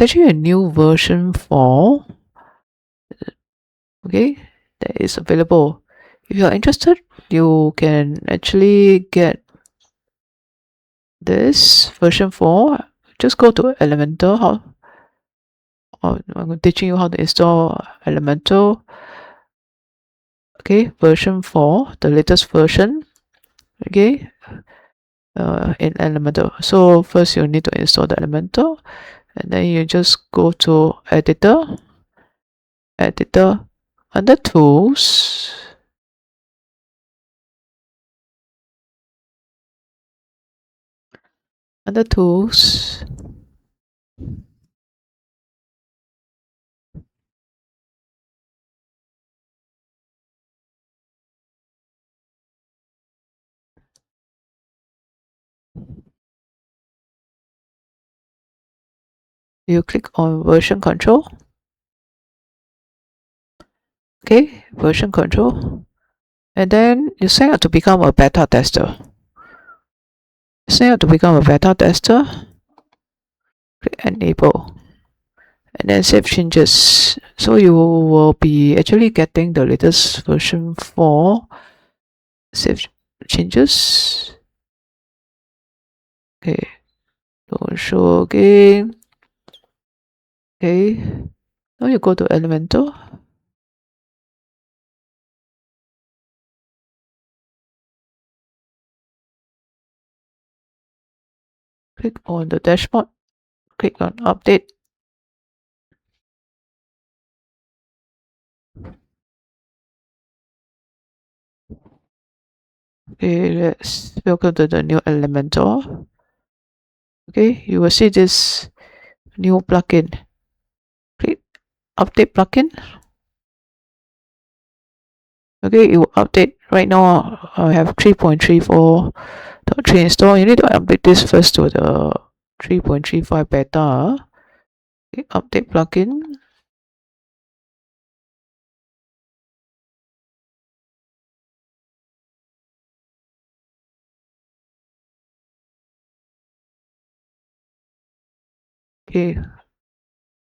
actually a new version for, okay, that is available. If you are interested, you can actually get this version 4. Just go to Elementor. I'm teaching you how to install Elementor. Okay, version 4, the latest version. Okay, in Elementor. So first you need to install the Elementor, and then you just go to editor, under tools, you click on version control. Okay, version control, and then you sign up to become a beta tester. Click enable, and then save changes. So you will be actually getting the latest version 4. Save changes. Okay, don't show again. Okay, now you go to Elementor. Click on the dashboard. Click on update. Okay, let's welcome to the new Elementor. Okay, you will see this new plugin. Click update plugin. Okay, it will update. Right now I have 3.34.3 installed. You need to update this first to the 3.35 beta. Okay, update plugin. Okay,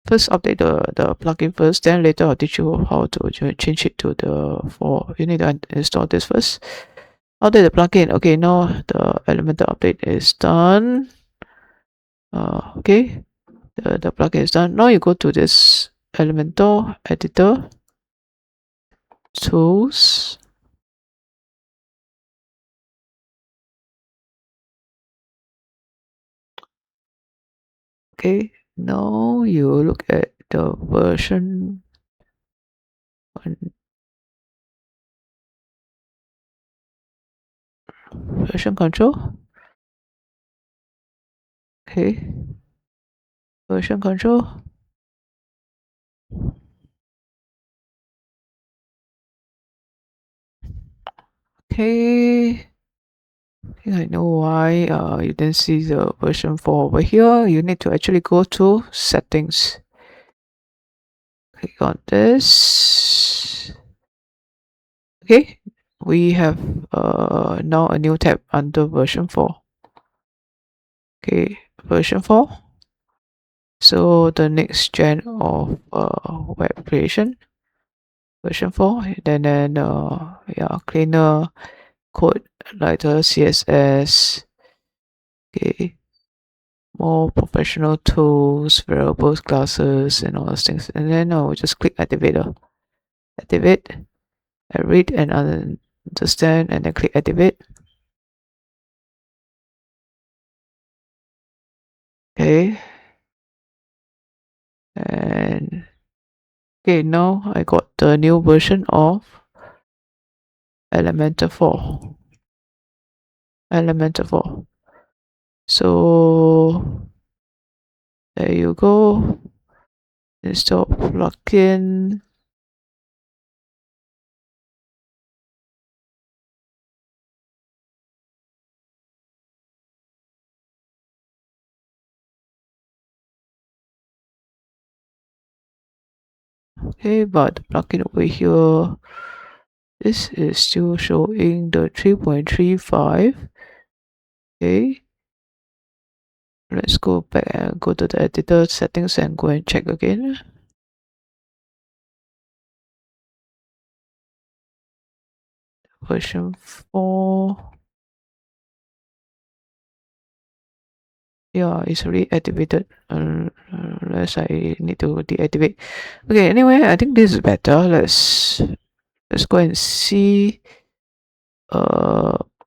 first update the plugin first, then later I'll teach you how to change it to the 4. You need to install this first. Update the plugin. Okay, now the Elementor update is done. Okay, the plugin is done. Now you go to this Elementor editor, tools. Okay, now you look at the version control. Okay, version control. Okay, I think I know why you didn't see the version 4 over here. You need to actually go to settings. Click on this. Okay, we have now a new tab under version 4. Okay, version 4. So the next gen of web creation, version 4. Then yeah, cleaner code like the CSS. Okay, more professional tools, variables, classes, and all those things. And then we'll just click activate. Activate. I read and understand, and then click activate. Okay. And okay, now I got the new version of Elementor 4. Elementor 4. So there you go. Install plugin. Okay, but the plugin over here, this is still showing the 3.35. Okay, Let's go back and go to the editor settings and go and check again. Version 4. Yeah, it's already activated unless I need to deactivate. Okay, anyway, I think this is better. Let's go and see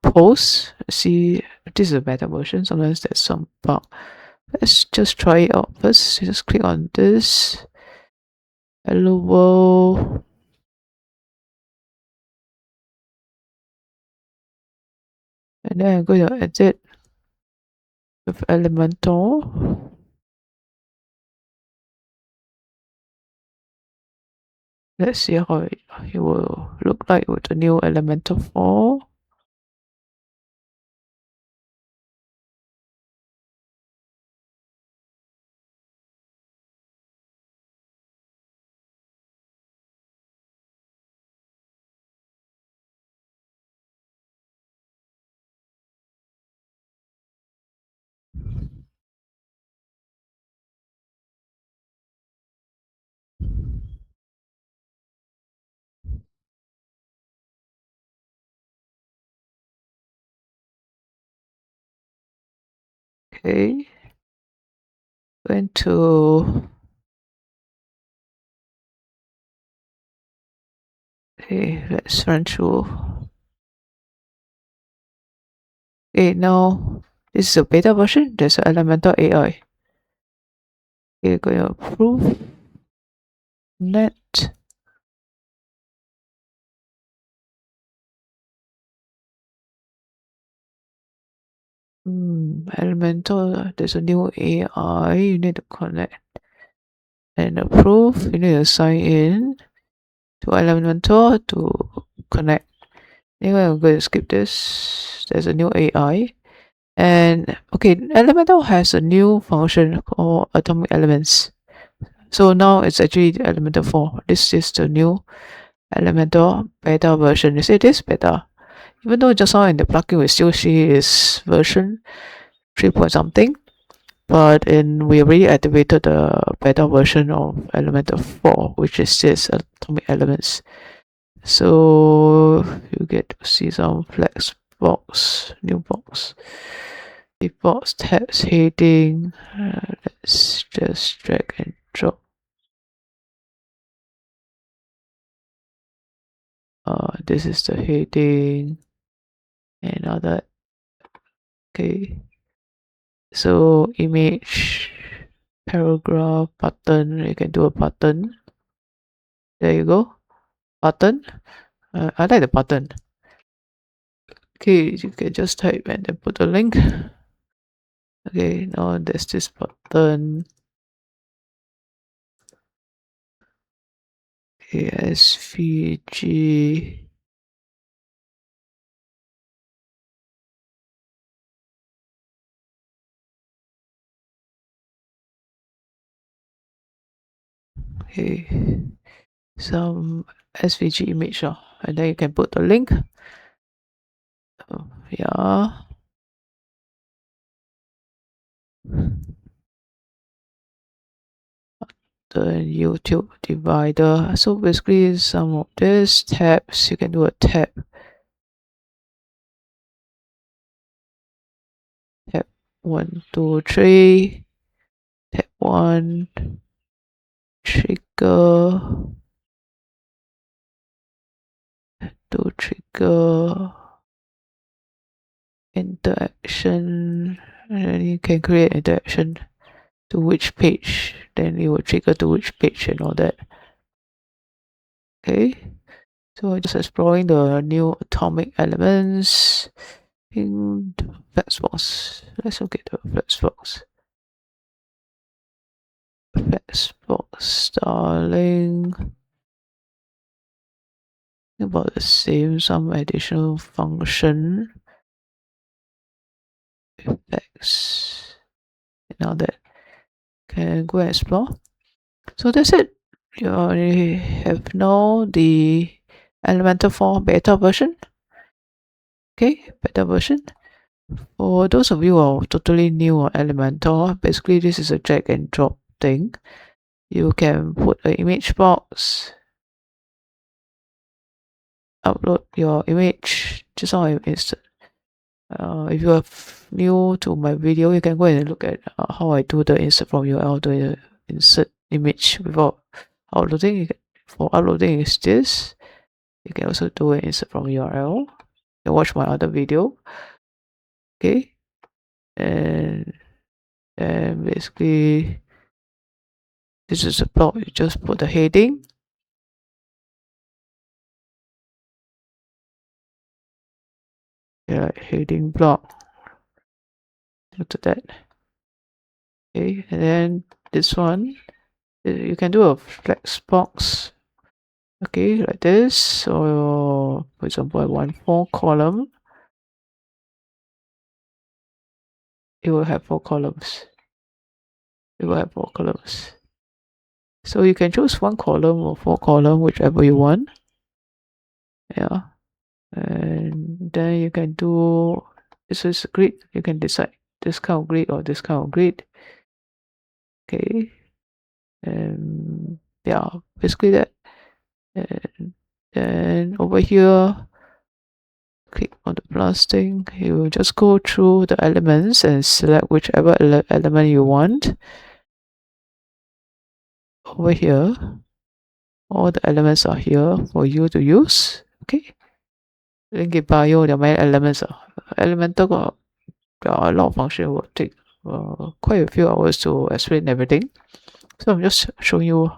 post. See if this is a better version. Sometimes there's some bug. Let's just try it out first. Just click on this. Hello world. And then I'm going to edit with Elementor. Let's see how it will look like with the new Elementor 4. Okay. Going to okay, let's run through. Okay, now this is a beta version. There's an Elementor AI. Okay, going to approve net. Elementor, there's a new AI. You need to connect and approve. You need to sign in to Elementor to connect. Anyway, I'm going to skip this. There's a new AI. And okay, Elementor has a new function called atomic elements. So now it's actually Elementor 4. This is the new Elementor beta version. You see this beta. Even though just now in the plugin we still see is version 3 point something, but we already activated the beta version of Elementor 4, which is this atomic elements. So you get to see some Flexbox, new box, default tabs, heading. Let's just drag and drop. This is the heading and all that. Okay, so image, paragraph, button. You can do a button. There you go, button. I like the button. Okay, you can just type and then put a link. Okay, now there's this button. Okay, SVG. Okay, some SVG image, and then you can put the link. Yeah. The YouTube divider. So basically some of these tabs, you can do a tab 1 2 3, tab 1, trigger, to trigger interaction, and then you can create interaction to which page, then it will trigger to which page and all that. Okay, so just exploring the new atomic elements in the Flexbox. Let's look at the Flexbox. Flexbox styling. About the same, some additional function effects and all that. Can go and explore. So that's it. You already have now the Elementor 4 beta version. Okay, beta version. For those of you who are totally new on Elementor, basically this is a drag and drop thing. You can put an image box, upload your image just on instant. If you are new to my video, you can go and look at how I do the insert from URL to the insert image without uploading. For uploading is this. You can also do an insert from URL. You can watch my other video. Okay, and basically this is a blog. You just put the heading. Yeah, heading blog. Look at that. Okay, and then this one, you can do a Flexbox. Okay, like this. So for example, I want 4 column. It will have 4 columns. It will have 4 columns. So you can choose 1 column or 4 column, whichever you want. Yeah, and then you can do, this is a grid. You can decide this kind of grid or this kind of grid. Okay, and yeah, basically that. And then over here, click on the plus thing. You will just go through the elements and select whichever element you want. Over here, all the elements are here for you to use. Okay, link in bio. There are many elements. Elementor got a lot of function. Will take quite a few hours to explain everything. So I'm just showing you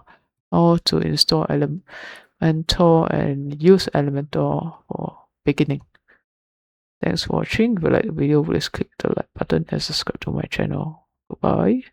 how to install Elementor and use Elementor for beginning. Thanks for watching. If you like the video, please click the like button and subscribe to my channel. Goodbye.